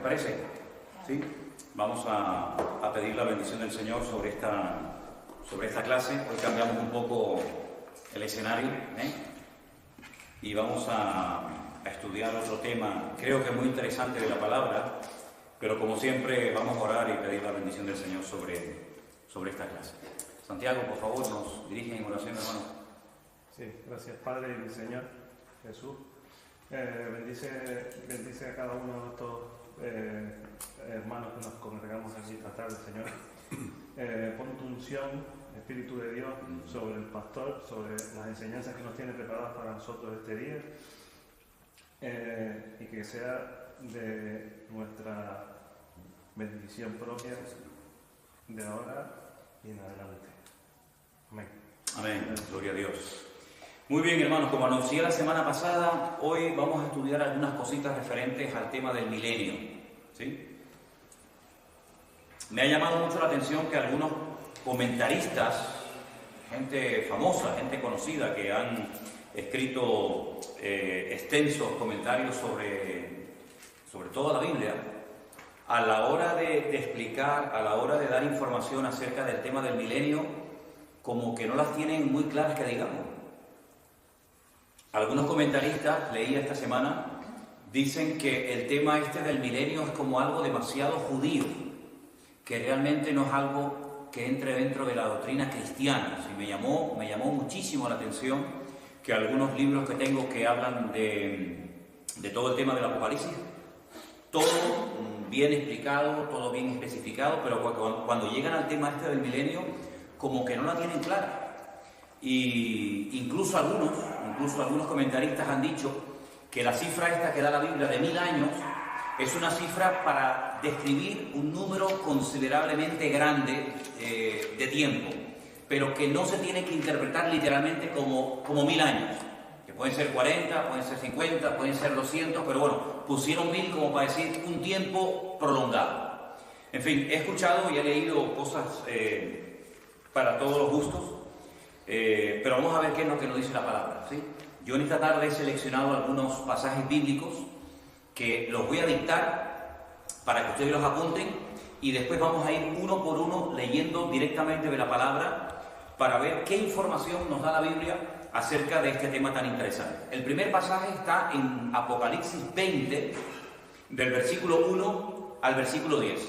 ¿Les parece? ¿Sí? Vamos a pedir la bendición del Señor sobre esta clase. Hoy cambiamos un poco el escenario, y vamos a estudiar otro tema, creo que muy interesante de la palabra, pero como siempre vamos a orar y pedir la bendición del Señor sobre esta clase. Santiago, por favor, nos dirigen en oración, hermano. Sí, gracias Padre y Señor Jesús. Bendice a cada uno de estos hermanos que nos congregamos aquí esta tarde, Señor. Pon tu unción, Espíritu de Dios, sobre el pastor, sobre las enseñanzas que nos tiene preparadas para nosotros este día, y que sea de nuestra bendición propia de ahora y en adelante. Amén. Amén. Gloria a Dios. Muy bien, hermanos, como anuncié la semana pasada, hoy vamos a estudiar algunas cositas referentes al tema del milenio, ¿sí? Me ha llamado mucho la atención que algunos comentaristas, gente famosa, gente conocida, que han escrito extensos comentarios sobre toda la Biblia, a la hora de explicar, a la hora de dar información acerca del tema del milenio, como que no las tienen muy claras, que digamos. Algunos comentaristas, leí esta semana, dicen que el tema este del milenio es como algo demasiado judío, que realmente no es algo que entre dentro de la doctrina cristiana. Y me llamó muchísimo la atención que algunos libros que tengo que hablan de todo el tema del Apocalipsis, todo bien explicado, todo bien especificado, pero cuando llegan al tema este del milenio, como que no la tienen clara. Y incluso algunos comentaristas han dicho que la cifra esta que da la Biblia de 1000 años es una cifra para describir un número considerablemente grande de tiempo, pero que no se tiene que interpretar literalmente como 1000 años, que pueden ser 40, pueden ser 50, pueden ser 200, pero bueno, pusieron 1000 como para decir un tiempo prolongado. En fin, he escuchado y he leído cosas para todos los gustos, pero vamos a ver qué es lo que nos dice la palabra, ¿sí? Yo en esta tarde he seleccionado algunos pasajes bíblicos que los voy a dictar para que ustedes los apunten, y después vamos a ir uno por uno leyendo directamente de la palabra para ver qué información nos da la Biblia acerca de este tema tan interesante. El primer pasaje está en Apocalipsis 20, del versículo 1 al versículo 10.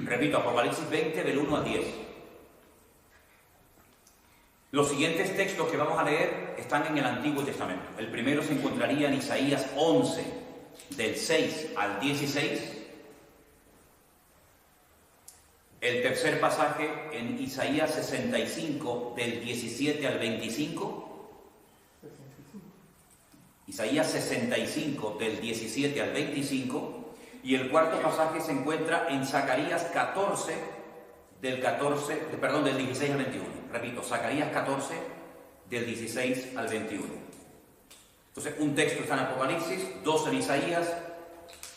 Repito, Apocalipsis 20, del 1 al 10. Los siguientes textos que vamos a leer están en el Antiguo Testamento. El primero se encontraría en Isaías 11, del 6 al 16. El tercer pasaje en Isaías 65, del 17 al 25. Isaías 65, del 17 al 25. Y el cuarto pasaje se encuentra en Zacarías 14, del 16 al 21. Repito, Zacarías 14, del 16 al 21. Entonces, un texto está en Apocalipsis, dos en Isaías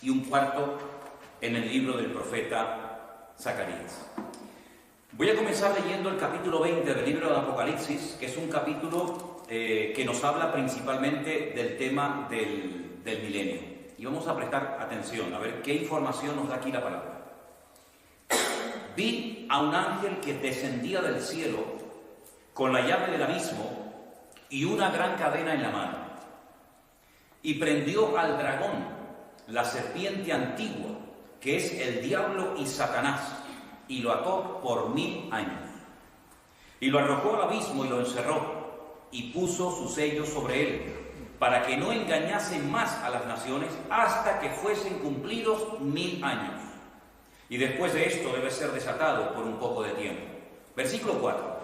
y un cuarto en el libro del profeta Zacarías. Voy a comenzar leyendo el capítulo 20 del libro de Apocalipsis, que es un capítulo que nos habla principalmente del tema del milenio. Y vamos a prestar atención, a ver qué información nos da aquí la palabra. Vi a un ángel que descendía del cielo con la llave del abismo y una gran cadena en la mano. Y prendió al dragón, la serpiente antigua, que es el diablo y Satanás, y lo ató por 1000 años. Y lo arrojó al abismo y lo encerró, y puso su sello sobre él, para que no engañase más a las naciones hasta que fuesen cumplidos 1000 años. Y después de esto debe ser desatado por un poco de tiempo. Versículo 4.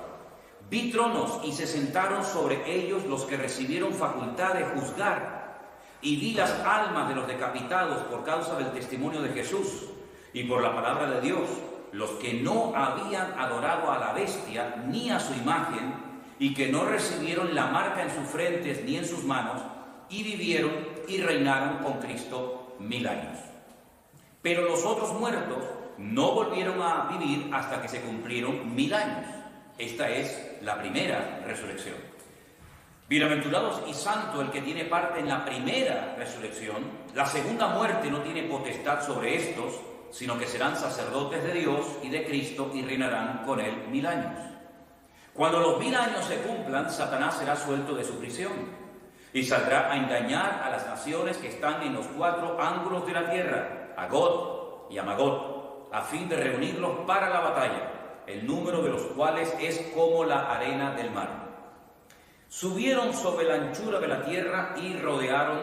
Vi tronos y se sentaron sobre ellos los que recibieron facultad de juzgar. Y vi las almas de los decapitados por causa del testimonio de Jesús y por la palabra de Dios, los que no habían adorado a la bestia ni a su imagen, y que no recibieron la marca en sus frentes ni en sus manos, y vivieron y reinaron con Cristo 1000 años. Pero los otros muertos no volvieron a vivir hasta que se cumplieron 1000 años. Esta es la primera resurrección. Bienaventurados y santo el que tiene parte en la primera resurrección. La segunda muerte no tiene potestad sobre estos, sino que serán sacerdotes de Dios y de Cristo y reinarán con él 1000 años. Cuando los 1000 años se cumplan, Satanás será suelto de su prisión y saldrá a engañar a las naciones que están en los 4 ángulos de la tierra, a Gog y a Magog, a fin de reunirlos para la batalla, el número de los cuales es como la arena del mar. Subieron sobre la anchura de la tierra y rodearon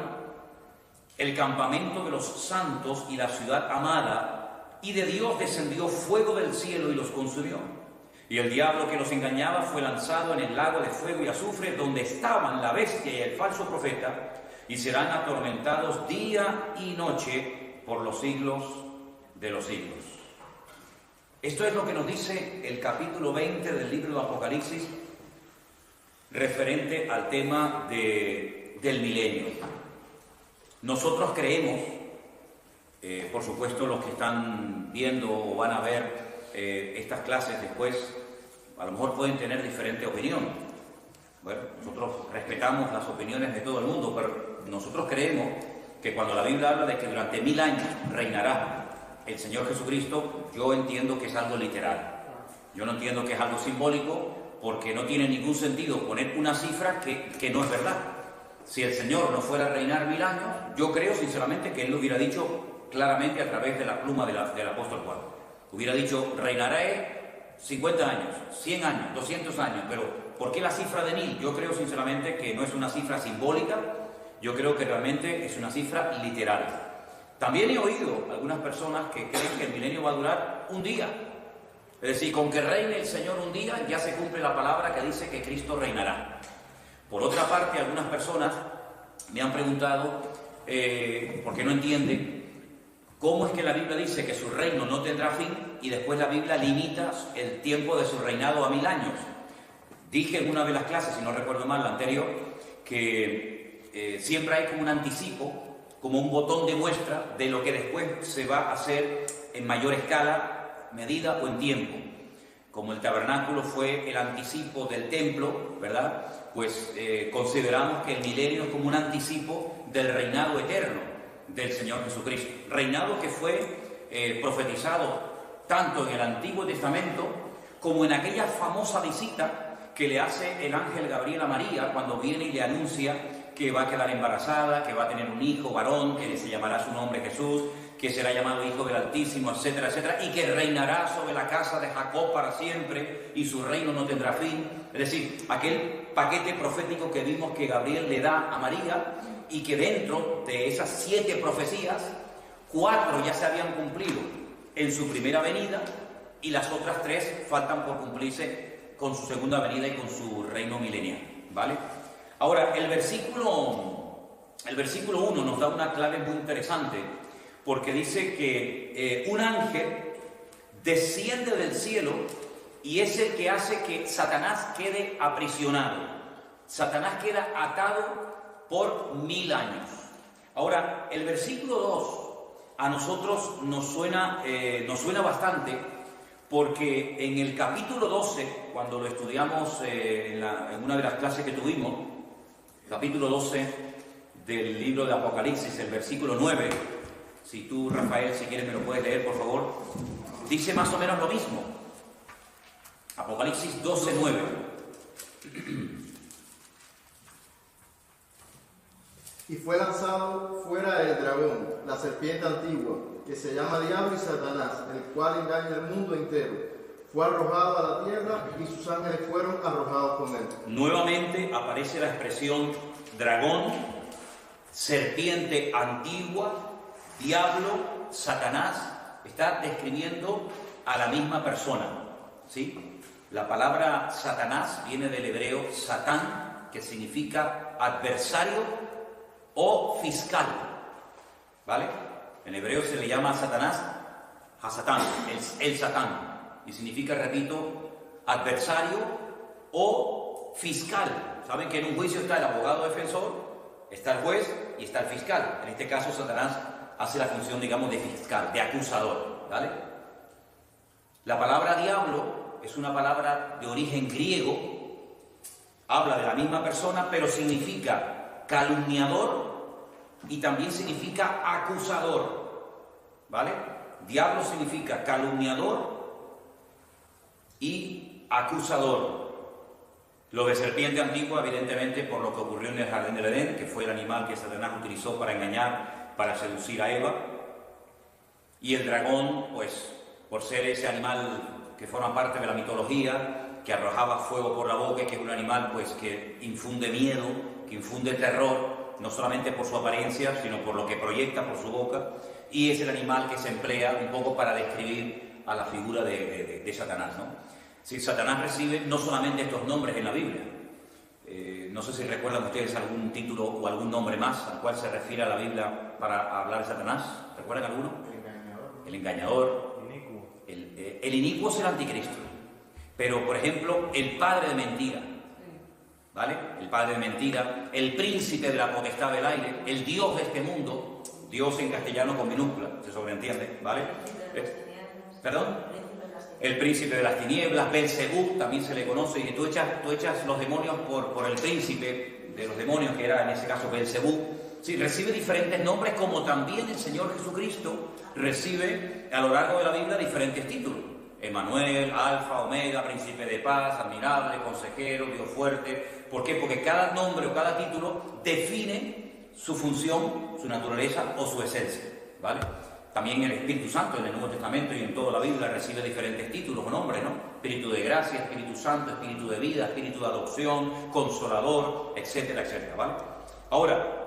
el campamento de los santos y la ciudad amada, y de Dios descendió fuego del cielo y los consumió. Y el diablo que los engañaba fue lanzado en el lago de fuego y azufre, donde estaban la bestia y el falso profeta, y serán atormentados día y noche por los siglos de los siglos. Esto es lo que nos dice el capítulo 20 del libro de Apocalipsis, referente al tema del milenio. Nosotros creemos, por supuesto los que están viendo o van a ver estas clases después, a lo mejor pueden tener diferente opinión. Bueno, nosotros respetamos las opiniones de todo el mundo, pero nosotros creemos que cuando la Biblia habla de que durante 1000 años reinará el Señor Jesucristo, yo entiendo que es algo literal. Yo no entiendo que es algo simbólico, porque no tiene ningún sentido poner una cifra que no es verdad. Si el Señor no fuera a reinar 1000 años, yo creo sinceramente que Él lo hubiera dicho claramente a través de la pluma del apóstol Juan. Hubiera dicho, reinaré 50 años, 100 años, 200 años, pero ¿por qué la cifra de 1000? Yo creo sinceramente que no es una cifra simbólica, yo creo que realmente es una cifra literal. También he oído algunas personas que creen que el milenio va a durar un día. Es decir, con que reine el Señor un día, ya se cumple la palabra que dice que Cristo reinará. Por otra parte, algunas personas me han preguntado, porque no entienden, cómo es que la Biblia dice que su reino no tendrá fin y después la Biblia limita el tiempo de su reinado a 1000 años. Dije en una de las clases, si no recuerdo mal, la anterior, que siempre hay como un anticipo, como un botón de muestra de lo que después se va a hacer en mayor escala, medida o en tiempo. Como el tabernáculo fue el anticipo del templo, ¿verdad? Pues consideramos que el milenio es como un anticipo del reinado eterno del Señor Jesucristo. Reinado que fue profetizado tanto en el Antiguo Testamento como en aquella famosa visita que le hace el ángel Gabriel a María cuando viene y le anuncia que va a quedar embarazada, que va a tener un hijo varón, que se llamará su nombre Jesús, que será llamado Hijo del Altísimo, etcétera, etcétera, y que reinará sobre la casa de Jacob para siempre, y su reino no tendrá fin. Es decir, aquel paquete profético que vimos que Gabriel le da a María, y que dentro de esas 7 profecías, 4 ya se habían cumplido en su primera venida, y las otras 3 faltan por cumplirse con su segunda venida y con su reino milenial, ¿vale? Ahora, el versículo 1 nos da una clave muy interesante, porque dice que un ángel desciende del cielo y es el que hace que Satanás quede aprisionado. Satanás queda atado por 1000 años. Ahora, el versículo 2 a nosotros nos suena bastante, porque en el capítulo 12, cuando lo estudiamos en una de las clases que tuvimos, capítulo 12 del libro de Apocalipsis, el versículo 9, si tú, Rafael, si quieres me lo puedes leer, por favor, dice más o menos lo mismo. Apocalipsis 12, 9. Y fue lanzado fuera el dragón, la serpiente antigua, que se llama Diablo y Satanás, el cual engaña al mundo entero. Fue arrojado a la tierra y sus ángeles fueron arrojados con él. Nuevamente aparece la expresión dragón, serpiente antigua, diablo, Satanás. Está describiendo a la misma persona, ¿sí? La palabra Satanás viene del hebreo satán, que significa adversario o fiscal, ¿vale? En hebreo se le llama a Satanás Hasatán, el Satán, y significa, repito, adversario o fiscal. Saben que en un juicio está el abogado defensor, está el juez y está el fiscal. En este caso Satanás hace la función, digamos, de fiscal, de acusador, ¿vale? La palabra diablo es una palabra de origen griego habla de la misma persona, pero significa calumniador y también significa acusador, ¿vale? Diablo significa calumniador y acusador. Lo de serpiente antigua, evidentemente, por lo que ocurrió en el jardín del Edén, que fue el animal que Satanás utilizó para engañar, para seducir a Eva. Y el dragón, pues, por ser ese animal que forma parte de la mitología, que arrojaba fuego por la boca, y que es un animal, pues, que infunde miedo, que infunde terror, no solamente por su apariencia, sino por lo que proyecta por su boca. Y es el animal que se emplea un poco para describir a la figura de Satanás, ¿no? Sí, Satanás recibe no solamente estos nombres en la Biblia. No sé si recuerdan ustedes algún título o algún nombre más al cual se refiere a la Biblia para hablar de Satanás. ¿Recuerdan alguno? El engañador. El inicuo es el anticristo. Pero, por ejemplo, el padre de mentira. ¿Vale? El padre de mentira, el príncipe de la potestad del aire, el Dios de este mundo, Dios en castellano con minúscula, se sobreentiende, ¿vale? ¿Perdón? El príncipe de las tinieblas, Belcebú, también se le conoce, y tú echas los demonios por el príncipe de los demonios, que era en ese caso Belcebú. Sí, recibe diferentes nombres, como también el Señor Jesucristo recibe a lo largo de la Biblia diferentes títulos. Emmanuel, Alfa, Omega, Príncipe de Paz, Admirable, Consejero, Dios Fuerte. ¿Por qué? Porque cada nombre o cada título define su función, su naturaleza o su esencia, ¿vale? También el Espíritu Santo en el Nuevo Testamento y en toda la Biblia recibe diferentes títulos o nombres, ¿no? Espíritu de gracia, Espíritu Santo, Espíritu de vida, Espíritu de adopción, Consolador, etcétera, etcétera, ¿vale? Ahora,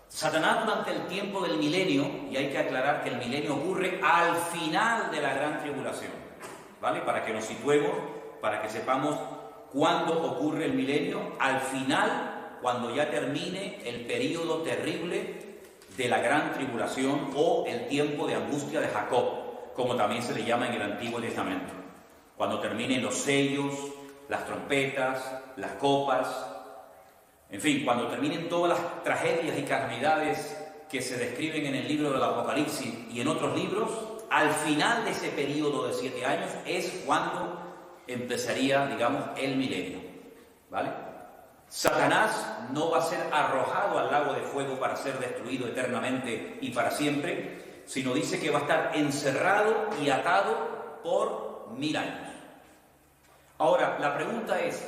Satanás durante el tiempo del milenio, y hay que aclarar que el milenio ocurre al final de la gran tribulación, ¿vale? Para que nos situemos, para que sepamos cuándo ocurre el milenio, al final, cuando ya termine el período terrible de la gran tribulación o el tiempo de angustia de Jacob, como también se le llama en el Antiguo Testamento. Cuando terminen los sellos, las trompetas, las copas, en fin, cuando terminen todas las tragedias y calamidades que se describen en el libro del Apocalipsis y en otros libros, al final de ese periodo de 7 años es cuando empezaría, digamos, el milenio, ¿vale? Satanás no va a ser arrojado al lago de fuego para ser destruido eternamente y para siempre, sino dice que va a estar encerrado y atado por 1000 años. Ahora, la pregunta es,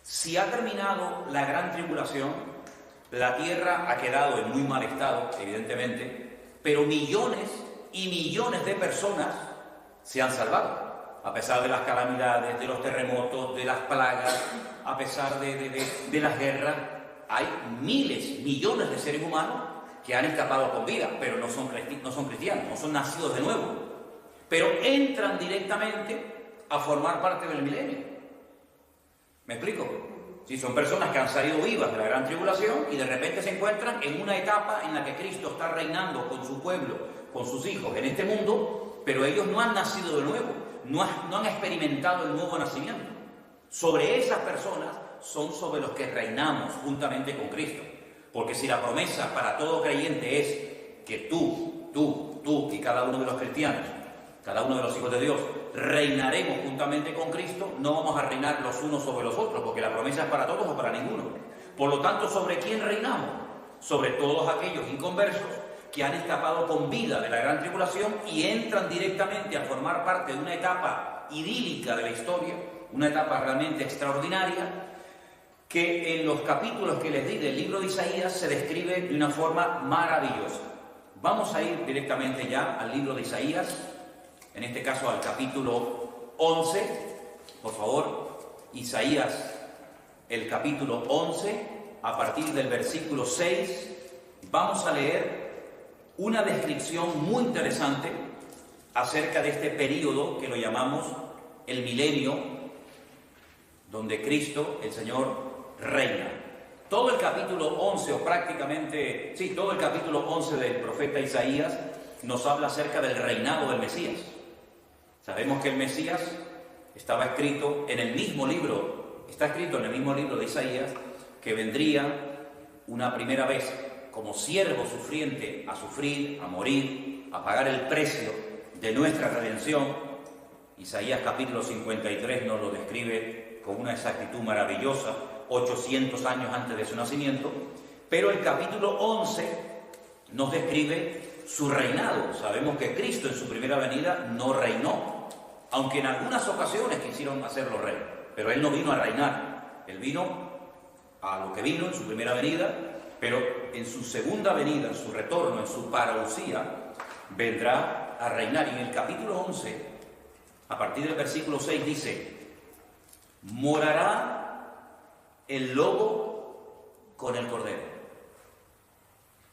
si ha terminado la gran tribulación, la tierra ha quedado en muy mal estado, evidentemente, pero millones y millones de personas se han salvado. A pesar de las calamidades, de los terremotos, de las plagas, a pesar de las guerras, hay miles, millones de seres humanos que han escapado con vida, pero no son cristianos, no son nacidos de nuevo. Pero entran directamente a formar parte del milenio. ¿Me explico? Si son personas que han salido vivas de la gran tribulación y de repente se encuentran en una etapa en la que Cristo está reinando con su pueblo, con sus hijos en este mundo, pero ellos no han nacido de nuevo. No han experimentado el nuevo nacimiento. Sobre esas personas son sobre los que reinamos juntamente con Cristo. Porque si la promesa para todo creyente es que tú y cada uno de los cristianos, cada uno de los hijos de Dios, reinaremos juntamente con Cristo, no vamos a reinar los unos sobre los otros, porque la promesa es para todos o para ninguno. Por lo tanto, ¿sobre quién reinamos? Sobre todos aquellos inconversos que han escapado con vida de la gran tribulación y entran directamente a formar parte de una etapa idílica de la historia, una etapa realmente extraordinaria, que en los capítulos que les di del libro de Isaías se describe de una forma maravillosa. Vamos a ir directamente ya al libro de Isaías, en este caso al capítulo 11, por favor, Isaías, el capítulo 11, a partir del versículo 6, vamos a leer una descripción muy interesante acerca de este periodo que lo llamamos el milenio, donde Cristo, el Señor, reina. Todo el capítulo 11, o prácticamente, sí, todo el capítulo 11 del profeta Isaías nos habla acerca del reinado del Mesías. Sabemos que el Mesías estaba escrito en el mismo libro, está escrito en el mismo libro de Isaías, que vendría una primera vez como siervo sufriente a sufrir, a morir, a pagar el precio de nuestra redención Isaías capítulo 53 nos lo describe con una exactitud maravillosa, 800 años antes de su nacimiento, pero el capítulo 11 nos describe su reinado. Sabemos que Cristo en su primera venida no reinó, aunque en algunas ocasiones quisieron hacerlo rey, pero Él no vino a reinar. Él vino a lo que vino en su primera venida, pero en su segunda venida, en su retorno, en su parousia, vendrá a reinar. Y en el capítulo 11, a partir del versículo 6 dice: morará el lobo con el cordero,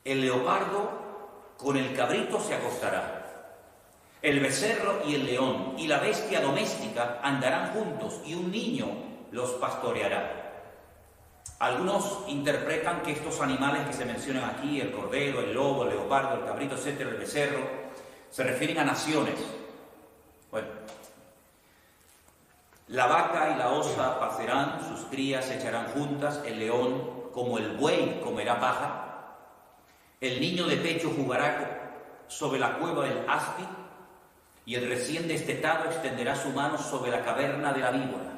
el leopardo con el cabrito se acostará, el becerro y el león y la bestia doméstica andarán juntos, y un niño los pastoreará. Algunos interpretan que estos animales que se mencionan aquí, el cordero, el lobo, el leopardo, el cabrito, etcétera, el becerro, se refieren a naciones. Bueno, la vaca y la osa pacerán, sus crías se echarán juntas, el león como el buey comerá paja, el niño de pecho jugará sobre la cueva del áspid, y el recién destetado extenderá su mano sobre la caverna de la víbora.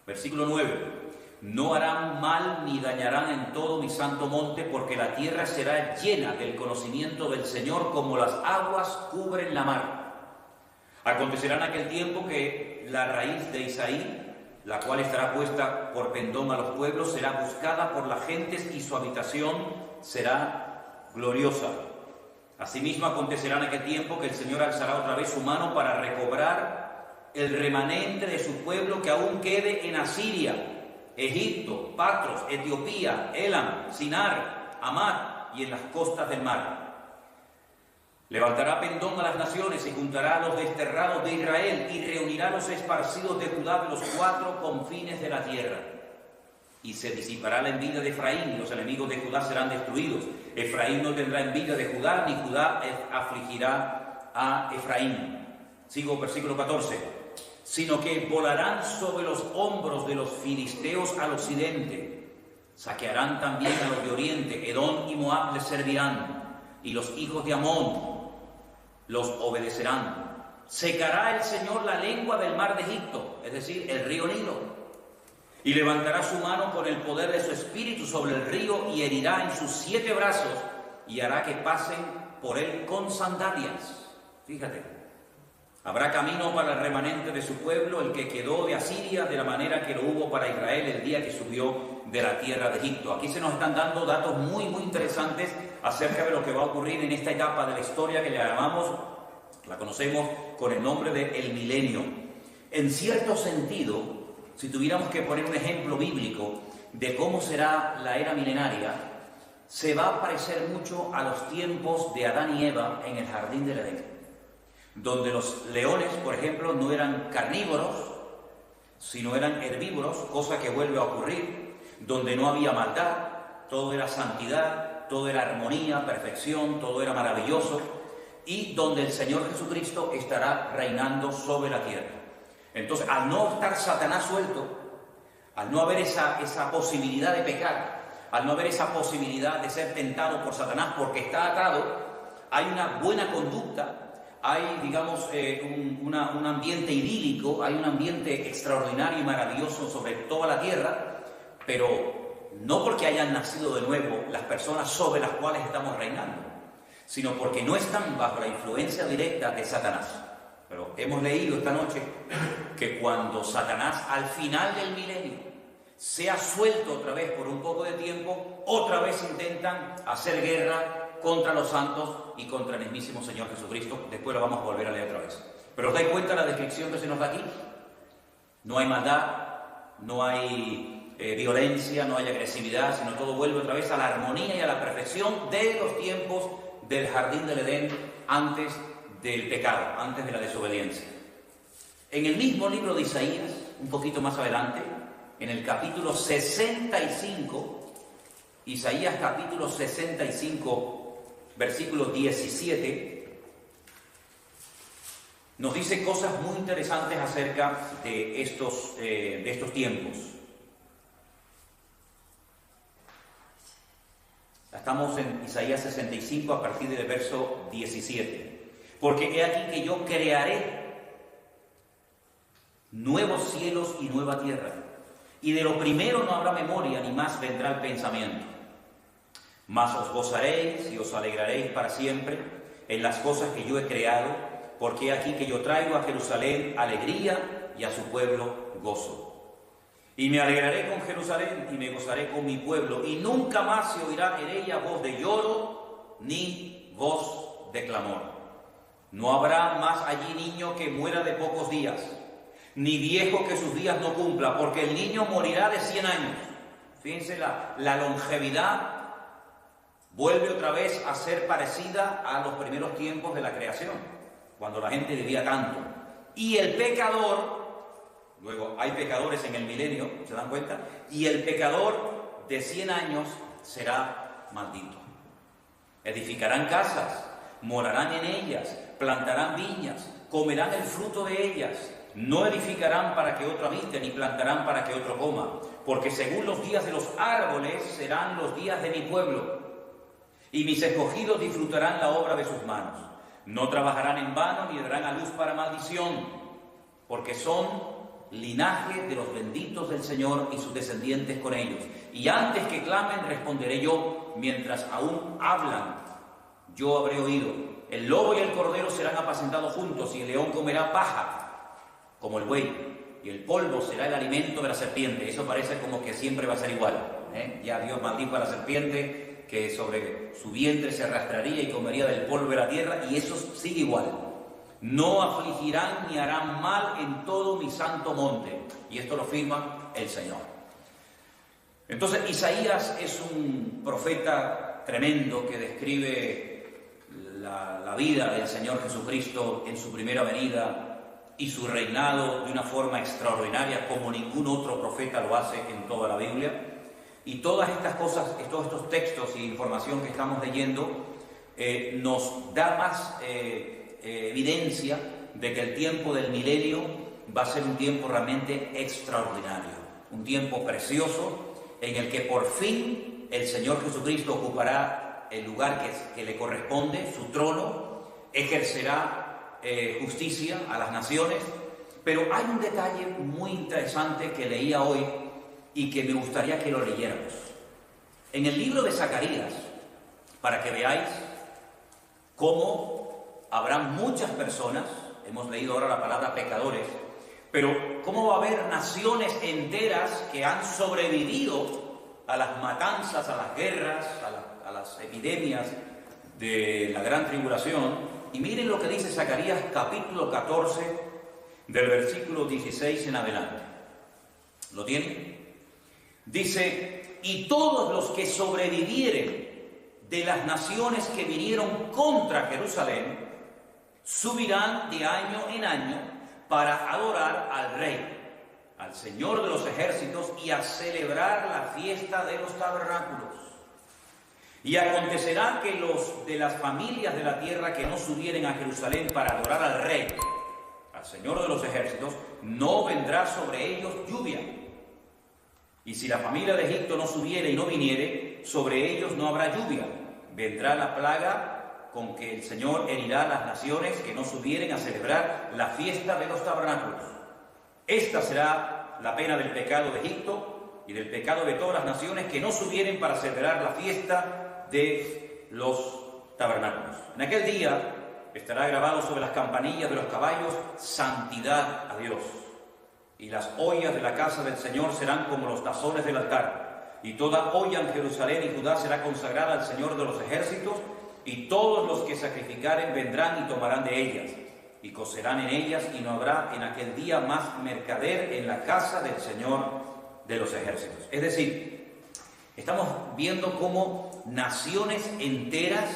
Versículo 9: no harán mal ni dañarán en todo mi santo monte, porque la tierra será llena del conocimiento del Señor como las aguas cubren la mar. Acontecerá en aquel tiempo que la raíz de Isaí, la cual estará puesta por pendón a los pueblos, será buscada por las gentes, y su habitación será gloriosa. Asimismo acontecerá en aquel tiempo que el Señor alzará otra vez su mano para recobrar el remanente de su pueblo que aún quede en Asiria, Egipto, Patros, Etiopía, Elam, Sinar, Amad y en las costas del mar. Levantará pendón a las naciones y juntará a los desterrados de Israel, y reunirá a los esparcidos de Judá de los 4 confines de la tierra. Y se disipará la envidia de Efraín, y los enemigos de Judá serán destruidos. Efraín no tendrá envidia de Judá, ni Judá afligirá a Efraín. Sigo, versículo 14. Sino que volarán sobre los hombros de los filisteos al occidente. Saquearán también a los de oriente. Edom y Moab les servirán, y los hijos de Amón los obedecerán. Secará el Señor la lengua del mar de Egipto, es decir, el río Nilo, y levantará su mano con el poder de su espíritu sobre el río, y herirá en sus 7 brazos, y hará que pasen por él con sandalias. Fíjate. Habrá camino para el remanente de su pueblo, el que quedó de Asiria, de la manera que lo hubo para Israel el día que subió de la tierra de Egipto. Aquí se nos están dando datos muy interesantes acerca de lo que va a ocurrir en esta etapa de la historia que la conocemos con el nombre de el milenio. En cierto sentido, si tuviéramos que poner un ejemplo bíblico de cómo será la era milenaria, se va a parecer mucho a los tiempos de Adán y Eva en el jardín del Edén, donde los leones, por ejemplo, no eran carnívoros, sino eran herbívoros, cosa que vuelve a ocurrir, donde no había maldad, todo era santidad, todo era armonía, perfección, todo era maravilloso, y donde el Señor Jesucristo estará reinando sobre la tierra. Entonces, al no estar Satanás suelto, al no haber esa posibilidad de pecar, al no haber esa posibilidad de ser tentado por Satanás porque está atado, hay una buena conducta. Hay, digamos, un ambiente idílico, hay un ambiente extraordinario y maravilloso sobre toda la tierra, pero no porque hayan nacido de nuevo las personas sobre las cuales estamos reinando, sino porque no están bajo la influencia directa de Satanás. Pero hemos leído esta noche que cuando Satanás al final del milenio sea suelto otra vez por un poco de tiempo, otra vez intentan hacer guerra contra los santos y contra el mismísimo Señor Jesucristo. Después lo vamos a volver a leer otra vez. Pero ¿os dais cuenta de la descripción que se nos da aquí? No hay maldad, no hay violencia, no hay agresividad, sino todo vuelve otra vez a la armonía y a la perfección de los tiempos del jardín del Edén, antes del pecado, antes de la desobediencia. En el mismo libro de Isaías, un poquito más adelante, en el capítulo 65, Isaías capítulo 65, versículo 17, nos dice cosas muy interesantes acerca de estos tiempos. Estamos en Isaías 65 a partir del verso 17. Porque he aquí que yo crearé nuevos cielos y nueva tierra, y de lo primero no habrá memoria, ni más vendrá el pensamiento. Mas os gozaréis y os alegraréis para siempre en las cosas que yo he creado, porque aquí que yo traigo a Jerusalén alegría y a su pueblo gozo. Y me alegraré con Jerusalén y me gozaré con mi pueblo, y nunca más se oirá en ella voz de lloro ni voz de clamor. No habrá más allí niño que muera de pocos días, ni viejo que sus días no cumpla, porque el niño morirá de 100 años. Fíjense, la longevidad vuelve otra vez a ser parecida a los primeros tiempos de la creación, cuando la gente vivía tanto. Y el pecador, luego hay pecadores en el milenio, ¿se dan cuenta? Y el pecador de 100 años será maldito. Edificarán casas, morarán en ellas, plantarán viñas, comerán el fruto de ellas. No edificarán para que otro habite, ni plantarán para que otro coma, porque según los días de los árboles serán los días de mi pueblo, y mis escogidos disfrutarán la obra de sus manos. No trabajarán en vano, ni darán a luz para maldición, porque son linaje de los benditos del Señor y sus descendientes con ellos. Y antes que clamen, responderé yo, mientras aún hablan, yo habré oído. El lobo y el cordero serán apacentados juntos, y el león comerá paja, como el buey, y el polvo será el alimento de la serpiente. Eso parece como que siempre va a ser igual, ¿eh? Ya Dios maldijo a la serpiente, que sobre su vientre se arrastraría y comería del polvo de la tierra, y eso sigue igual. No afligirán ni harán mal en todo mi santo monte. Y esto lo firma el Señor. Entonces Isaías es un profeta tremendo que describe la vida del Señor Jesucristo en su primera venida y su reinado de una forma extraordinaria, como ningún otro profeta lo hace en toda la Biblia. Y todas estas cosas, todos estos textos y información que estamos leyendo nos da más evidencia de que el tiempo del milenio va a ser un tiempo realmente extraordinario, un tiempo precioso en el que por fin el Señor Jesucristo ocupará el lugar que le corresponde, su trono, ejercerá justicia a las naciones. Pero hay un detalle muy interesante que leía hoy y que me gustaría que lo leyéramos. En el libro de Zacarías, para que veáis cómo habrá muchas personas, hemos leído ahora la palabra pecadores, pero cómo va a haber naciones enteras que han sobrevivido a las matanzas, a las guerras, a las epidemias de la gran tribulación. Y miren lo que dice Zacarías capítulo 14, del versículo 16 en adelante. ¿Lo tienen? Dice: y todos los que sobrevivieren de las naciones que vinieron contra Jerusalén subirán de año en año para adorar al Rey, al Señor de los ejércitos, y a celebrar la fiesta de los tabernáculos. Y acontecerá que los de las familias de la tierra que no subieren a Jerusalén para adorar al Rey, al Señor de los ejércitos, no vendrá sobre ellos lluvia. Y si la familia de Egipto no subiere y no viniere, sobre ellos no habrá lluvia. Vendrá la plaga con que el Señor herirá a las naciones que no subieren a celebrar la fiesta de los tabernáculos. Esta será la pena del pecado de Egipto y del pecado de todas las naciones que no subieren para celebrar la fiesta de los tabernáculos. En aquel día estará grabado sobre las campanillas de los caballos: santidad a Dios. Y las ollas de la casa del Señor serán como los tazones del altar. Y toda olla en Jerusalén y Judá será consagrada al Señor de los ejércitos, y todos los que sacrificaren vendrán y tomarán de ellas, y cocerán en ellas, y no habrá en aquel día más mercader en la casa del Señor de los ejércitos. Es decir, estamos viendo cómo naciones enteras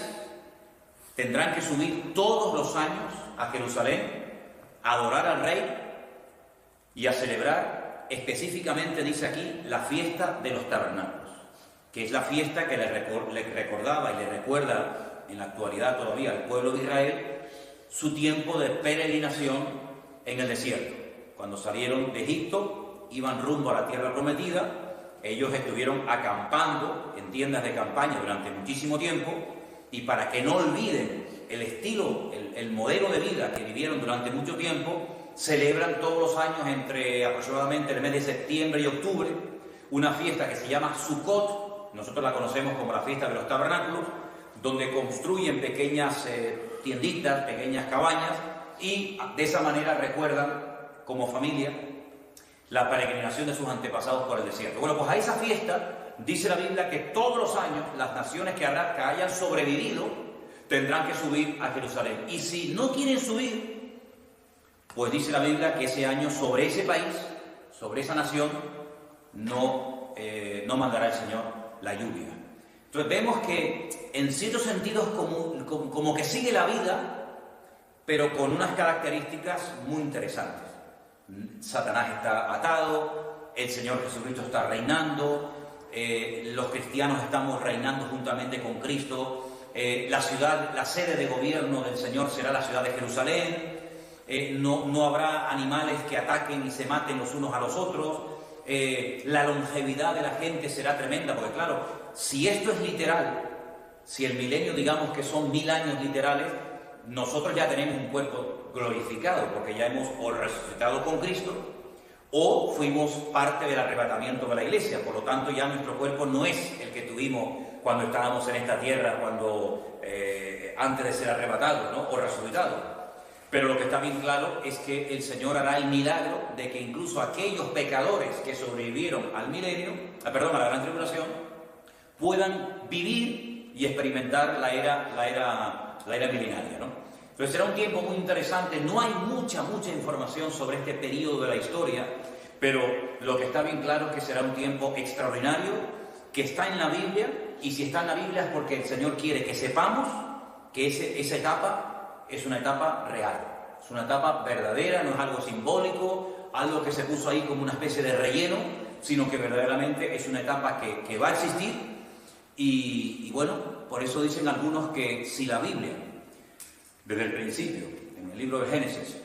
tendrán que subir todos los años a Jerusalén a adorar al Rey y a celebrar, específicamente dice aquí, la fiesta de los tabernáculos, que es la fiesta que le recordaba y le recuerda en la actualidad todavía al pueblo de Israel su tiempo de peregrinación en el desierto. Cuando salieron de Egipto, iban rumbo a la tierra prometida. Ellos estuvieron acampando en tiendas de campaña durante muchísimo tiempo, y para que no olviden el estilo, el modelo de vida que vivieron durante mucho tiempo, celebran todos los años entre aproximadamente el mes de septiembre y octubre una fiesta que se llama Sukkot, nosotros la conocemos como la fiesta de los tabernáculos, donde construyen pequeñas tienditas, pequeñas cabañas, y de esa manera recuerdan como familia la peregrinación de sus antepasados por el desierto. Bueno, pues a esa fiesta dice la Biblia que todos los años las naciones que hayan sobrevivido tendrán que subir a Jerusalén. Y si no quieren subir, pues dice la Biblia que ese año sobre ese país, sobre esa nación, no mandará el Señor la lluvia. Entonces vemos que en ciertos sentidos como que sigue la vida, pero con unas características muy interesantes. Satanás está atado, el Señor Jesucristo está reinando, los cristianos estamos reinando juntamente con Cristo, la sede de gobierno del Señor será la ciudad de Jerusalén, no habrá animales que ataquen y se maten los unos a los otros, la longevidad de la gente será tremenda, porque claro, si esto es literal, si el milenio digamos que son 1000 años literales, nosotros ya tenemos un cuerpo glorificado, porque ya hemos o resucitado con Cristo, o fuimos parte del arrebatamiento de la iglesia, por lo tanto ya nuestro cuerpo no es el que tuvimos cuando estábamos en esta tierra, antes de ser arrebatados, ¿no? O resucitados. Pero lo que está bien claro es que el Señor hará el milagro de que incluso aquellos pecadores que sobrevivieron al a la gran tribulación, puedan vivir y experimentar la era milenaria, ¿no? Entonces será un tiempo muy interesante. No hay mucha información sobre este periodo de la historia, pero lo que está bien claro es que será un tiempo extraordinario, que está en la Biblia, y si está en la Biblia es porque el Señor quiere que sepamos que esa etapa es una etapa real, es una etapa verdadera, no es algo simbólico, algo que se puso ahí como una especie de relleno, sino que verdaderamente es una etapa que va a existir. Y bueno, por eso dicen algunos que si la Biblia, desde el principio, en el libro de Génesis,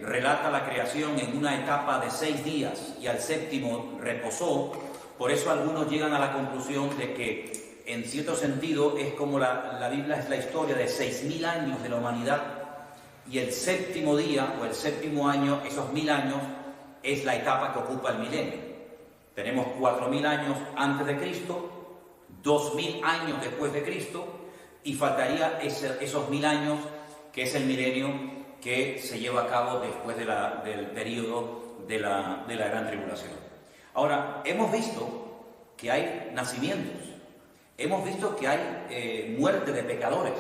relata la creación en una etapa de 6 días y al séptimo reposó, por eso algunos llegan a la conclusión de que en cierto sentido es como la Biblia es la historia de 6000 años de la humanidad, y el séptimo día o el séptimo año, esos 1000 años, es la etapa que ocupa el milenio. Tenemos 4000 años antes de Cristo, 2000 años después de Cristo, y faltaría esos 1000 años, que es el milenio que se lleva a cabo después del periodo de la gran tribulación. Ahora, hemos visto que hay nacimientos, hemos visto que hay muerte de pecadores,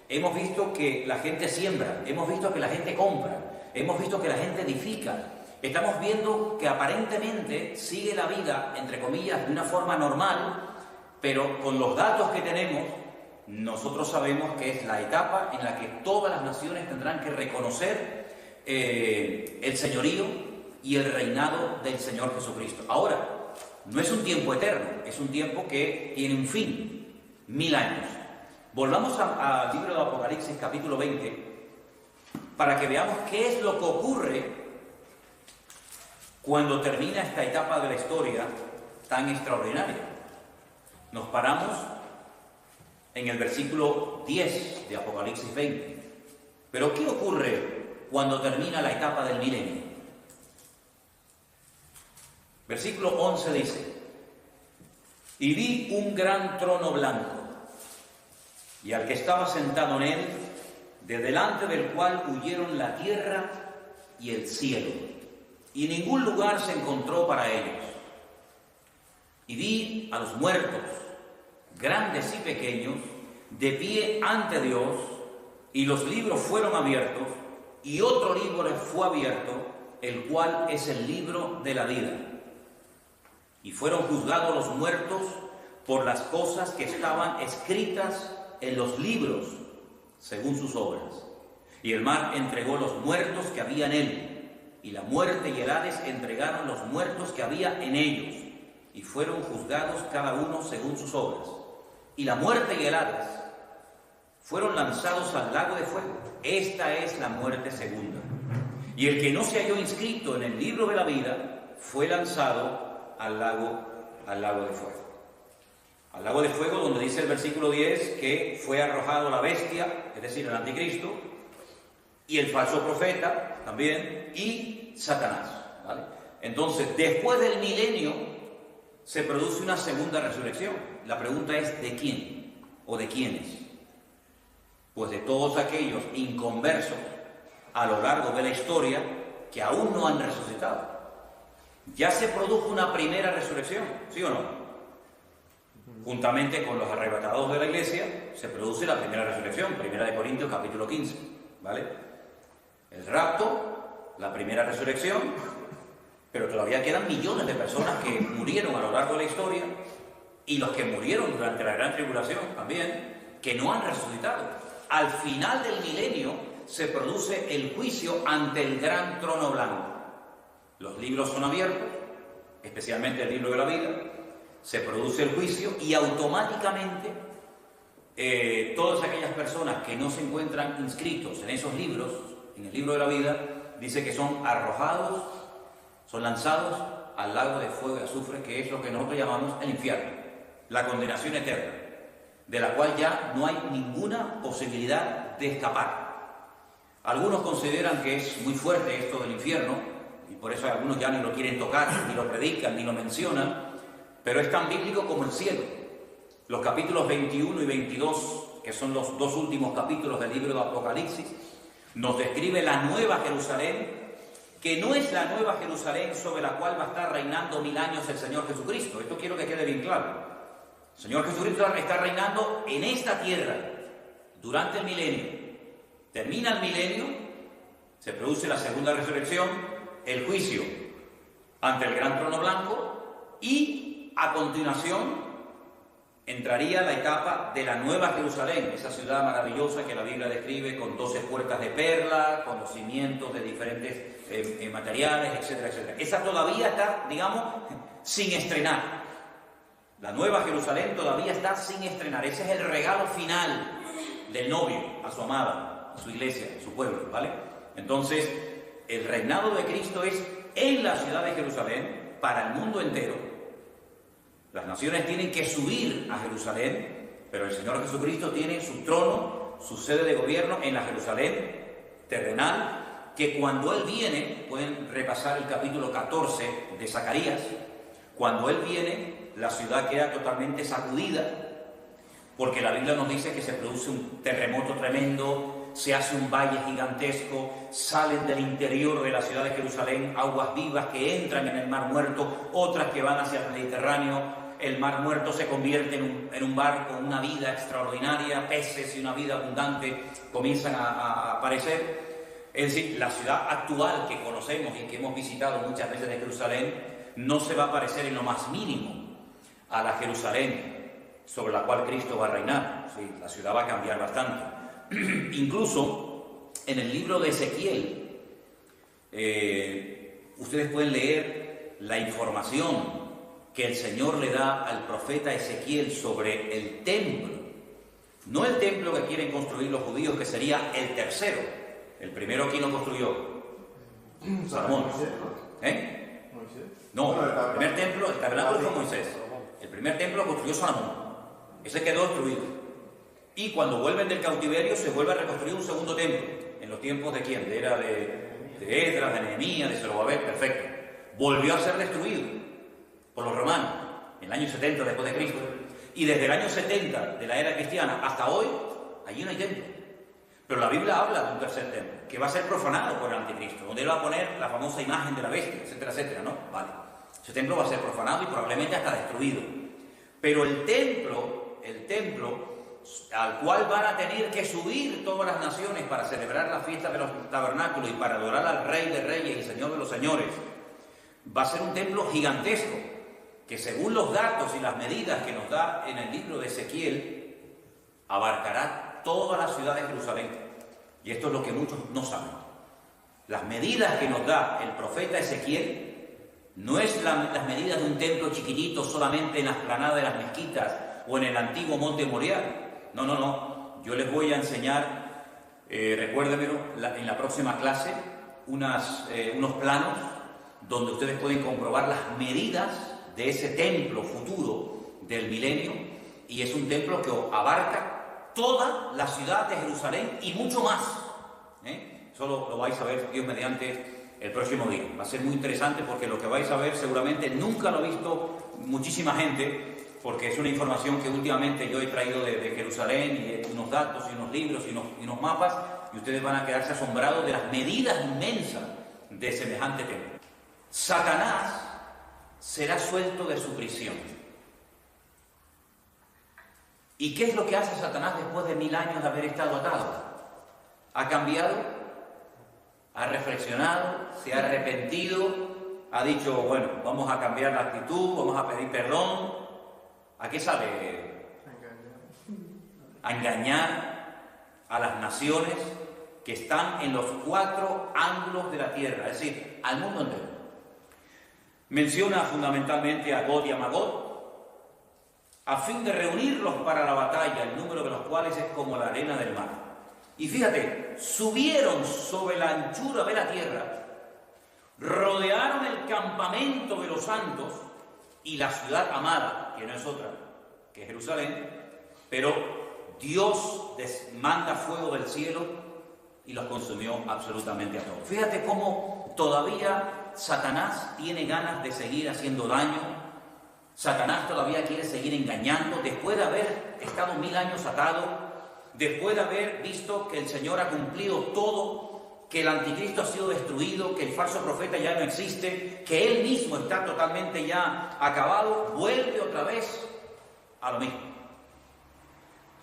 hemos visto que la gente siembra, hemos visto que la gente compra, hemos visto que la gente edifica. Estamos viendo que aparentemente sigue la vida, entre comillas, de una forma normal, pero con los datos que tenemos, nosotros sabemos que es la etapa en la que todas las naciones tendrán que reconocer el señorío y el reinado del Señor Jesucristo. Ahora, no es un tiempo eterno, es un tiempo que tiene un fin, 1000 años. Volvamos al libro de Apocalipsis, capítulo 20, para que veamos qué es lo que ocurre cuando termina esta etapa de la historia tan extraordinaria. Nos paramos en el versículo 10 de Apocalipsis 20. Pero ¿qué ocurre cuando termina la etapa del milenio? Versículo 11 dice: y vi un gran trono blanco, y al que estaba sentado en él, de delante del cual huyeron la tierra y el cielo, y ningún lugar se encontró para ellos. Y vi a los muertos, grandes y pequeños, de pie ante Dios, y los libros fueron abiertos, y otro libro les fue abierto, el cual es el libro de la vida. Y fueron juzgados los muertos por las cosas que estaban escritas en los libros, según sus obras. Y el mar entregó los muertos que había en él, y la muerte y el Hades entregaron los muertos que había en ellos, y fueron juzgados cada uno según sus obras. Y la muerte y el Hades fueron lanzados al lago de fuego. Esta es la muerte segunda. Y el que no se halló inscrito en el libro de la vida fue lanzado al lago de fuego. Al lago de fuego, donde dice el versículo 10 que fue arrojado la bestia, es decir, el anticristo, y el falso profeta también, y Satanás, ¿vale? Entonces, después del milenio se produce una segunda resurrección. La pregunta es, ¿de quién o de quiénes? Pues de todos aquellos inconversos a lo largo de la historia que aún no han resucitado. Ya se produjo una primera resurrección, ¿sí o no? Juntamente con los arrebatados de la iglesia se produce la primera resurrección, 1 Corintios capítulo 15, ¿vale? El rapto, la primera resurrección, pero todavía quedan millones de personas que murieron a lo largo de la historia y los que murieron durante la gran tribulación también, que no han resucitado. Al final del milenio se produce el juicio ante el gran trono blanco. Los libros son abiertos, especialmente el libro de la vida, se produce el juicio y automáticamente todas aquellas personas que no se encuentran inscritos en esos libros, en el libro de la vida, dice que son arrojados, son lanzados al lago de fuego y azufre, que es lo que nosotros llamamos el infierno, la condenación eterna, de la cual ya no hay ninguna posibilidad de escapar. Algunos consideran que es muy fuerte esto del infierno, y por eso algunos ya ni lo quieren tocar, ni lo predican, ni lo mencionan, pero es tan bíblico como el cielo. Los capítulos 21 y 22, que son los dos últimos capítulos del libro de Apocalipsis, nos describe la nueva Jerusalén, que no es la nueva Jerusalén sobre la cual va a estar reinando 1000 años el Señor Jesucristo. Esto quiero que quede bien claro. El Señor Jesucristo está reinando en esta tierra durante el milenio. Termina el milenio, se produce la segunda resurrección, el juicio ante el gran trono blanco y a continuación entraría la etapa de la Nueva Jerusalén, esa ciudad maravillosa que la Biblia describe con 12 puertas de perla, con los cimientos de diferentes materiales, etcétera, etcétera. Esa todavía está, digamos, sin estrenar. La Nueva Jerusalén todavía está sin estrenar. Ese es el regalo final del novio a su amada, a su iglesia, a su pueblo, ¿vale? Entonces, el reinado de Cristo es en la ciudad de Jerusalén para el mundo entero. Las naciones tienen que subir a Jerusalén, pero el Señor Jesucristo tiene su trono, su sede de gobierno en la Jerusalén terrenal, que cuando Él viene, pueden repasar el capítulo 14 de Zacarías, cuando Él viene, la ciudad queda totalmente sacudida, porque la Biblia nos dice que se produce un terremoto tremendo, se hace un valle gigantesco, salen del interior de la ciudad de Jerusalén aguas vivas que entran en el Mar Muerto, otras que van hacia el Mediterráneo. El Mar Muerto se convierte en un barco, una vida extraordinaria, peces y una vida abundante comienzan a aparecer. Es decir, la ciudad actual que conocemos y que hemos visitado muchas veces de Jerusalén no se va a parecer en lo más mínimo a la Jerusalén sobre la cual Cristo va a reinar. Sí, la ciudad va a cambiar bastante. Incluso en el libro de Ezequiel, ustedes pueden leer la información que el Señor le da al profeta Ezequiel sobre el templo. No el templo que quieren construir los judíos, que sería el tercero. El primero, ¿quién lo construyó? Salomón. ¿Eh? No, el primer templo, el tabernáculo fue Moisés. El primer templo lo construyó Salomón. Ese quedó destruido. Y cuando vuelven del cautiverio se vuelve a reconstruir un segundo templo. ¿En los tiempos de quién? De Esdras, de Nehemías, de Zorobabel, perfecto. Volvió a ser destruido por los romanos, en el año 70 después de Cristo. Y desde el año 70 de la era cristiana hasta hoy, allí no hay templo. Pero la Biblia habla de un tercer templo, que va a ser profanado por el anticristo, donde él va a poner la famosa imagen de la bestia, etcétera, etcétera, ¿no? Vale. Ese templo va a ser profanado y probablemente hasta destruido. Pero el templo al cual van a tener que subir todas las naciones para celebrar la fiesta de los tabernáculos y para adorar al Rey de Reyes y Señor de los Señores, va a ser un templo gigantesco, que según los datos y las medidas que nos da en el libro de Ezequiel, abarcará toda la ciudad de Jerusalén. Y esto es lo que muchos no saben. Las medidas que nos da el profeta Ezequiel no es las medidas de un templo chiquitito solamente en la explanada de las mezquitas o en el antiguo monte Moriah. No. Yo les voy a enseñar, recuérdenmelo, en la próxima clase, unos planos donde ustedes pueden comprobar las medidas de ese templo futuro del milenio, y es un templo que abarca toda la ciudad de Jerusalén y mucho más, Eso lo vais a ver, Dios mediante, el próximo día. Va a ser muy interesante porque lo que vais a ver seguramente nunca lo ha visto muchísima gente, porque es una información que últimamente yo he traído de Jerusalén, y unos datos, y unos libros, y unos mapas, y ustedes van a quedarse asombrados de las medidas inmensas de semejante tema. Satanás será suelto de su prisión. ¿Y qué es lo que hace Satanás después de 1000 años de haber estado atado? Ha cambiado, ha reflexionado, se ha arrepentido, ha dicho, bueno, vamos a cambiar la actitud, vamos a pedir perdón. ¿A qué sale? A engañar a las naciones que están en los 4 ángulos de la tierra, es decir, al mundo entero. Menciona fundamentalmente a Gog y a Magog, a fin de reunirlos para la batalla, el número de los cuales es como la arena del mar. Y fíjate, subieron sobre la anchura de la tierra, rodearon el campamento de los santos y la ciudad amada, que no es otra que Jerusalén, pero Dios manda fuego del cielo y los consumió absolutamente a todos. Fíjate cómo todavía Satanás tiene ganas de seguir haciendo daño. Satanás todavía quiere seguir engañando después de haber estado 1000 años atado, después de haber visto que el Señor ha cumplido todo, que el anticristo ha sido destruido, que el falso profeta ya no existe, que él mismo está totalmente ya acabado, vuelve otra vez a lo mismo.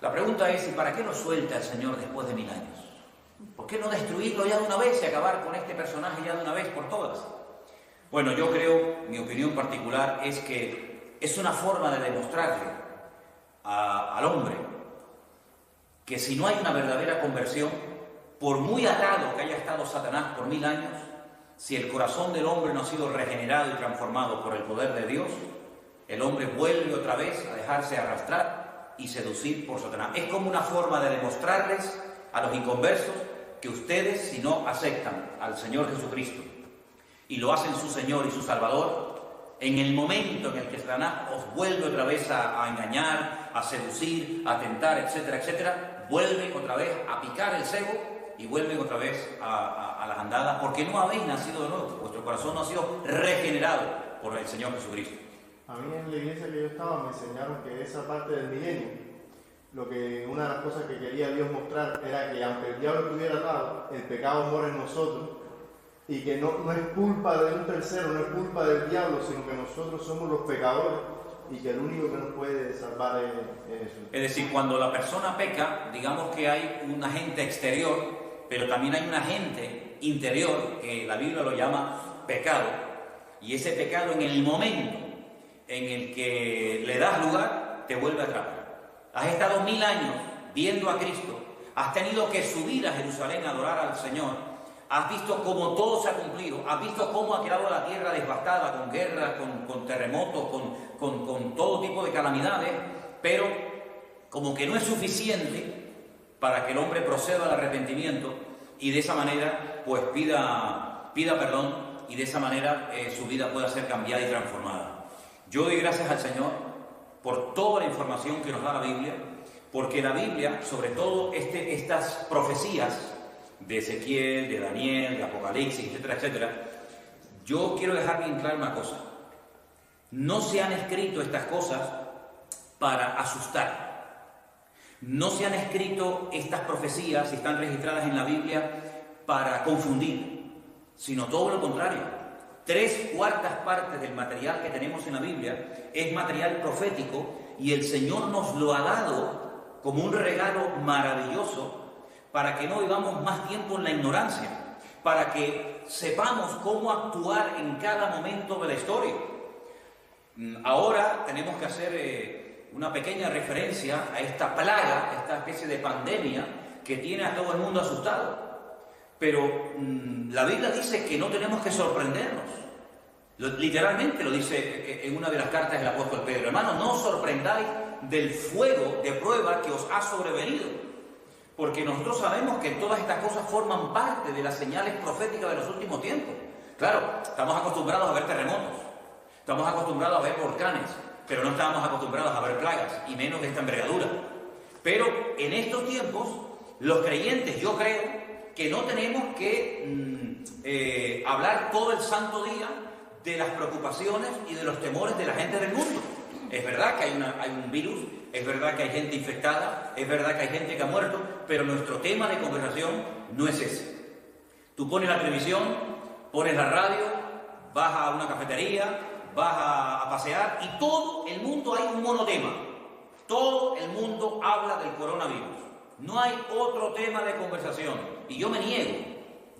La pregunta es, ¿y para qué lo suelta el Señor después de 1000 años? ¿Por qué no destruirlo ya de una vez y acabar con este personaje ya de una vez por todas? Bueno, yo creo, mi opinión particular es que es una forma de demostrarle al hombre que si no hay una verdadera conversión, por muy atado que haya estado Satanás por 1000 años, si el corazón del hombre no ha sido regenerado y transformado por el poder de Dios, el hombre vuelve otra vez a dejarse arrastrar y seducir por Satanás. Es como una forma de demostrarles a los inconversos que ustedes, si no aceptan al Señor Jesucristo y lo hacen su Señor y su Salvador, en el momento en el que Satanás os vuelve otra vez a engañar, a seducir, a tentar, etcétera, etcétera, vuelve otra vez a picar el cebo y vuelven otra vez a las andadas, porque no habéis nacido de nuevo, vuestro corazón no ha sido regenerado por el Señor Jesucristo. A mí en la iglesia que yo estaba me enseñaron que esa parte del milenio, una de las cosas que quería Dios mostrar era que aunque el diablo estuviera atado, el pecado mora en nosotros, y que no es culpa de un tercero, no es culpa del diablo, sino que nosotros somos los pecadores y que el único que nos puede salvar es Jesús. Es decir, cuando la persona peca, digamos que hay un agente exterior, pero también hay un agente interior, que la Biblia lo llama pecado, y ese pecado en el momento en el que le das lugar, te vuelve a atrapar. Has estado 1000 años viendo a Cristo, has tenido que subir a Jerusalén a adorar al Señor, has visto cómo todo se ha cumplido, has visto cómo ha quedado la tierra devastada con guerras, con terremotos, con todo tipo de calamidades, pero como que no es suficiente para que el hombre proceda al arrepentimiento y de esa manera pues pida perdón y de esa manera su vida pueda ser cambiada y transformada. Yo doy gracias al Señor por toda la información que nos da la Biblia, porque la Biblia, sobre todo estas profecías de Ezequiel, de Daniel, de Apocalipsis, etcétera, etcétera, yo quiero dejar bien claro una cosa. No se han escrito estas cosas para asustar. No se han escrito estas profecías, y están registradas en la Biblia, para confundir, sino todo lo contrario. 3/4 partes del material que tenemos en la Biblia es material profético y el Señor nos lo ha dado como un regalo maravilloso para que no vivamos más tiempo en la ignorancia, para que sepamos cómo actuar en cada momento de la historia. Ahora tenemos que hacer una pequeña referencia a esta plaga, a esta especie de pandemia que tiene a todo el mundo asustado. Pero la Biblia dice que no tenemos que sorprendernos. Literalmente lo dice en una de las cartas del apóstol Pedro. Hermanos, no os sorprendáis del fuego de prueba que os ha sobrevenido, porque nosotros sabemos que todas estas cosas forman parte de las señales proféticas de los últimos tiempos. Claro, estamos acostumbrados a ver terremotos, estamos acostumbrados a ver volcanes, pero no estamos acostumbrados a ver plagas, y menos de esta envergadura. Pero en estos tiempos, los creyentes, yo creo, que no tenemos que hablar todo el santo día de las preocupaciones y de los temores de la gente del mundo. Es verdad que hay un virus, es verdad que hay gente infectada, es verdad que hay gente que ha muerto, pero nuestro tema de conversación no es ese. Tú pones la televisión, pones la radio, vas a una cafetería, vas a pasear y todo el mundo hay un monotema. Todo el mundo habla del coronavirus. No hay otro tema de conversación. Y yo me niego,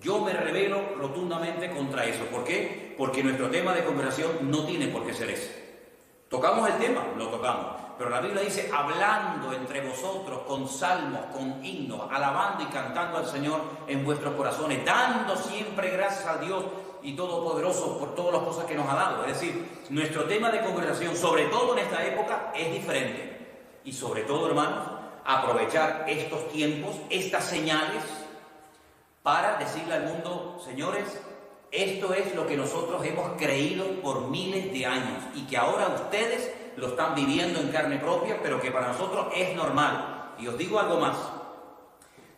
yo me rebelo rotundamente contra eso. ¿Por qué? Porque nuestro tema de conversación no tiene por qué ser ese. ¿Tocamos el tema? Lo tocamos. Pero la Biblia dice, hablando entre vosotros con salmos, con himnos, alabando y cantando al Señor en vuestros corazones, dando siempre gracias a Dios y Todopoderoso por todas las cosas que nos ha dado. Es decir, nuestro tema de conversación, sobre todo en esta época, es diferente. Y sobre todo, hermanos, aprovechar estos tiempos, estas señales, para decirle al mundo, señores, esto es lo que nosotros hemos creído por miles de años y que ahora ustedes lo están viviendo en carne propia, pero que para nosotros es normal. Y os digo algo más.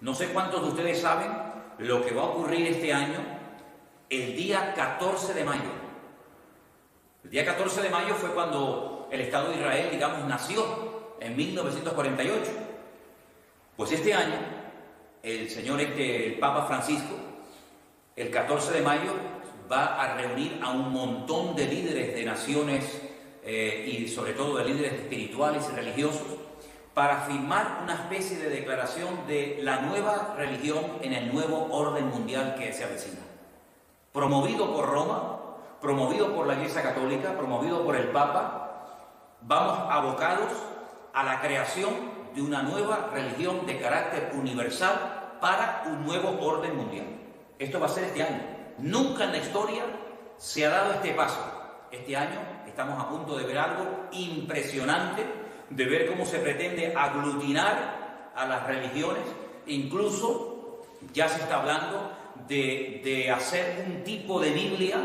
No sé cuántos de ustedes saben lo que va a ocurrir este año, el día 14 de mayo. El día 14 de mayo fue cuando el Estado de Israel, digamos, nació en 1948. Pues este año, el Papa Francisco, el 14 de mayo, va a reunir a un montón de líderes de naciones y sobre todo de líderes espirituales y religiosos para firmar una especie de declaración de la nueva religión en el nuevo orden mundial que se avecina. Promovido por Roma, promovido por la Iglesia Católica, promovido por el Papa, vamos abocados a la creación de una nueva religión de carácter universal para un nuevo orden mundial. Esto va a ser este año. Nunca en la historia se ha dado este paso. Este año estamos a punto de ver algo impresionante, de ver cómo se pretende aglutinar a las religiones. Incluso ya se está hablando de hacer un tipo de Biblia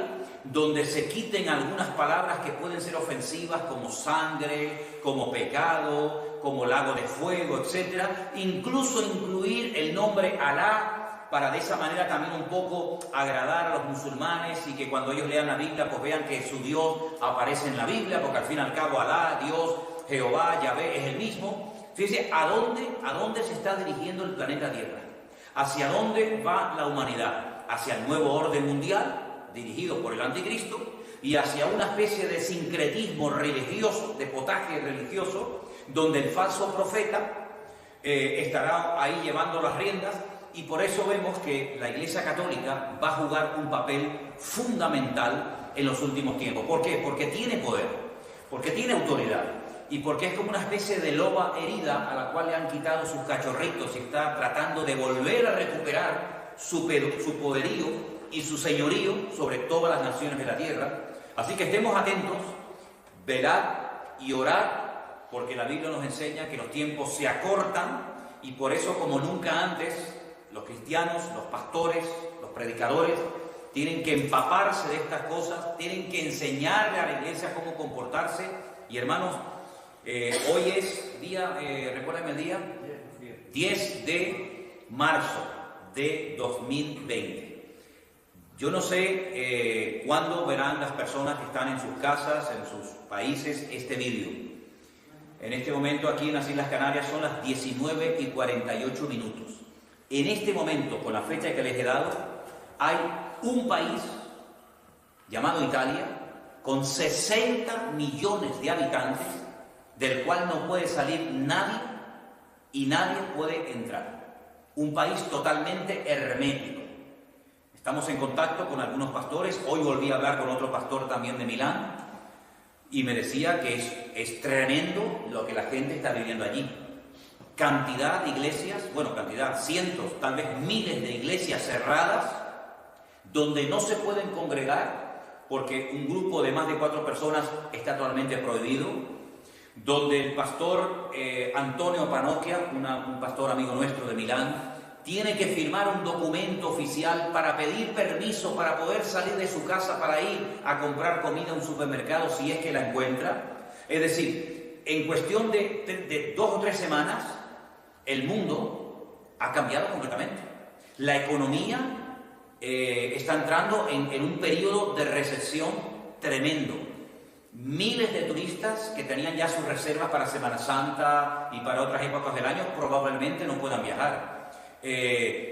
donde se quiten algunas palabras que pueden ser ofensivas, como sangre, como pecado, como lago de fuego, etc. Incluso incluir el nombre Alá, para de esa manera también un poco agradar a los musulmanes y que cuando ellos lean la Biblia pues vean que su Dios aparece en la Biblia, porque al fin y al cabo Alá, Dios, Jehová, Yahvé es el mismo. Fíjense a dónde se está dirigiendo el planeta Tierra, hacia dónde va la humanidad, hacia el nuevo orden mundial dirigido por el anticristo y hacia una especie de sincretismo religioso, de potaje religioso, donde el falso profeta estará ahí llevando las riendas. Y por eso vemos que la Iglesia Católica va a jugar un papel fundamental en los últimos tiempos. ¿Por qué? Porque tiene poder, porque tiene autoridad y porque es como una especie de loba herida a la cual le han quitado sus cachorritos y está tratando de volver a recuperar su poderío y su señorío sobre todas las naciones de la tierra. Así que estemos atentos, velad y orad, porque la Biblia nos enseña que los tiempos se acortan y por eso, como nunca antes, los cristianos, los pastores, los predicadores, tienen que empaparse de estas cosas, tienen que enseñarle a la iglesia cómo comportarse. Y hermanos, hoy es día, recuérdenme el día, 10 de marzo de 2020. Yo no sé cuándo verán las personas que están en sus casas, en sus países, este vídeo. En este momento aquí en las Islas Canarias son las 19:48. En este momento, con la fecha que les he dado, hay un país llamado Italia con 60 millones de habitantes, del cual no puede salir nadie y nadie puede entrar. Un país totalmente hermético. Estamos en contacto con algunos pastores. Hoy volví a hablar con otro pastor también de Milán y me decía que es tremendo lo que la gente está viviendo allí. Cantidad de iglesias, cientos, tal vez miles de iglesias cerradas, donde no se pueden congregar porque un grupo de más de 4 personas está totalmente prohibido, donde el pastor Antonio Panocchia, un pastor amigo nuestro de Milán, tiene que firmar un documento oficial para pedir permiso para poder salir de su casa para ir a comprar comida a un supermercado si es que la encuentra. Es decir, en cuestión de 2 o 3 semanas, el mundo ha cambiado completamente. La economía está entrando en un periodo de recesión tremendo. Miles de turistas que tenían ya sus reservas para Semana Santa y para otras épocas del año probablemente no puedan viajar.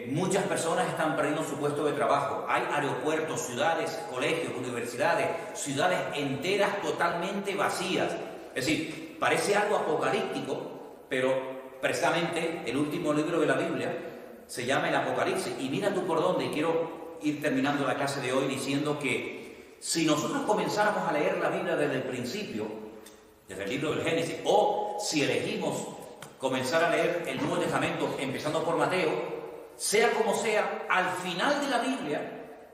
Muchas personas están perdiendo su puesto de trabajo. Hay aeropuertos, ciudades, colegios, universidades, ciudades enteras totalmente vacías. Es decir, parece algo apocalíptico, pero precisamente el último libro de la Biblia se llama el Apocalipsis. Y mira tú por dónde, y quiero ir terminando la clase de hoy diciendo que si nosotros comenzáramos a leer la Biblia desde el principio, desde el libro del Génesis, o si elegimos comenzar a leer el Nuevo Testamento empezando por Mateo, sea como sea, al final de la Biblia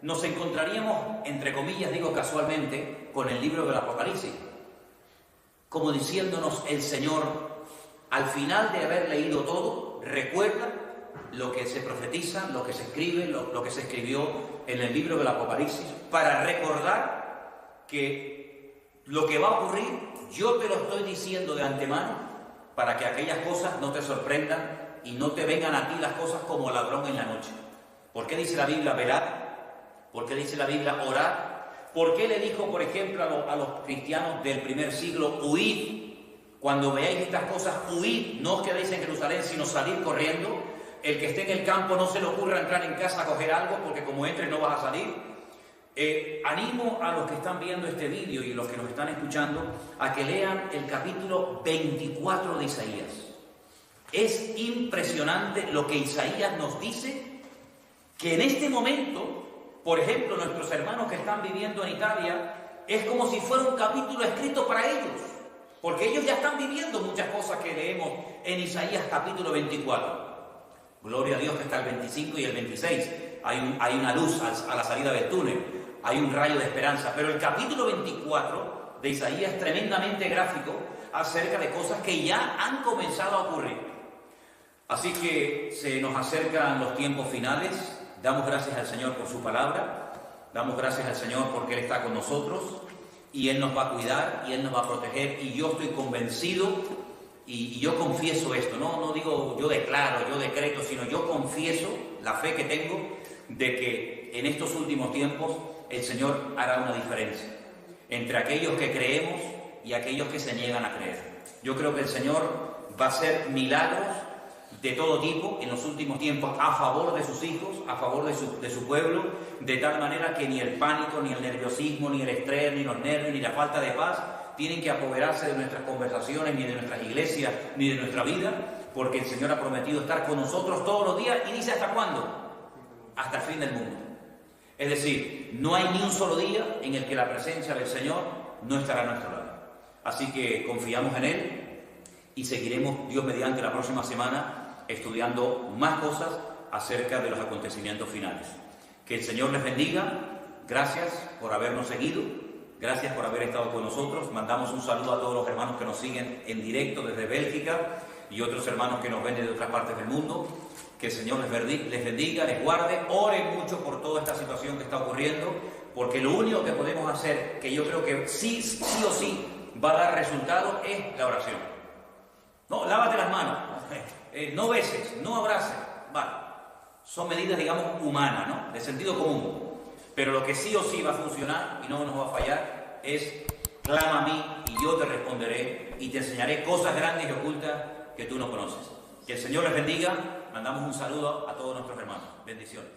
nos encontraríamos, entre comillas, digo casualmente, con el libro del Apocalipsis, como diciéndonos el Señor, al final de haber leído todo, recuerda lo que se profetiza, lo que se escribe, lo que se escribió en el libro del Apocalipsis, para recordar que lo que va a ocurrir, yo te lo estoy diciendo de antemano, para que aquellas cosas no te sorprendan y no te vengan a ti las cosas como ladrón en la noche. ¿Por qué dice la Biblia velad? ¿Por qué dice la Biblia orad? ¿Por qué le dijo, por ejemplo, a los cristianos del primer siglo, huid? Cuando veáis estas cosas, huid, no os quedéis en Jerusalén, sino salir corriendo. El que esté en el campo no se le ocurra entrar en casa a coger algo, porque como entres no vas a salir. Animo a los que están viendo este vídeo y los que nos están escuchando a que lean el capítulo 24 de Isaías. Es impresionante lo que Isaías nos dice, que en este momento, por ejemplo, nuestros hermanos que están viviendo en Italia, es como si fuera un capítulo escrito para ellos, porque ellos ya están viviendo muchas cosas que leemos en Isaías capítulo 24. Gloria a Dios que está el 25 y el 26. Hay una luz a la salida del túnel. Hay un rayo de esperanza. Pero el capítulo 24 de Isaías es tremendamente gráfico acerca de cosas que ya han comenzado a ocurrir. Así que se nos acercan los tiempos finales. Damos gracias al Señor por su palabra. Damos gracias al Señor porque Él está con nosotros. Y Él nos va a cuidar y Él nos va a proteger. Y yo estoy convencido. Y yo confieso esto, no digo yo declaro, yo decreto, sino yo confieso la fe que tengo de que en estos últimos tiempos el Señor hará una diferencia entre aquellos que creemos y aquellos que se niegan a creer. Yo creo que el Señor va a hacer milagros de todo tipo en los últimos tiempos a favor de sus hijos, a favor de su pueblo, de tal manera que ni el pánico, ni el nerviosismo, ni el estrés, ni los nervios, ni la falta de paz tienen que apoderarse de nuestras conversaciones, ni de nuestras iglesias, ni de nuestra vida, porque el Señor ha prometido estar con nosotros todos los días y dice ¿hasta cuándo? Hasta el fin del mundo. Es decir, no hay ni un solo día en el que la presencia del Señor no estará a nuestro lado. Así que confiamos en Él y seguiremos, Dios mediante, la próxima semana estudiando más cosas acerca de los acontecimientos finales. Que el Señor les bendiga. Gracias por habernos seguido. Gracias por haber estado con nosotros. Mandamos un saludo a todos los hermanos que nos siguen en directo desde Bélgica y otros hermanos que nos ven desde otras partes del mundo. Que el Señor les bendiga, les guarde. Oren mucho por toda esta situación que está ocurriendo, porque lo único que podemos hacer, que yo creo que sí o sí va a dar resultado, es la oración. No, lávate las manos, no beses, no abraces. Vale, son medidas, digamos, humanas, ¿no? De sentido común. Pero lo que sí o sí va a funcionar y no nos va a fallar es clama a mí y yo te responderé y te enseñaré cosas grandes y ocultas que tú no conoces. Que el Señor les bendiga. Mandamos un saludo a todos nuestros hermanos. Bendiciones.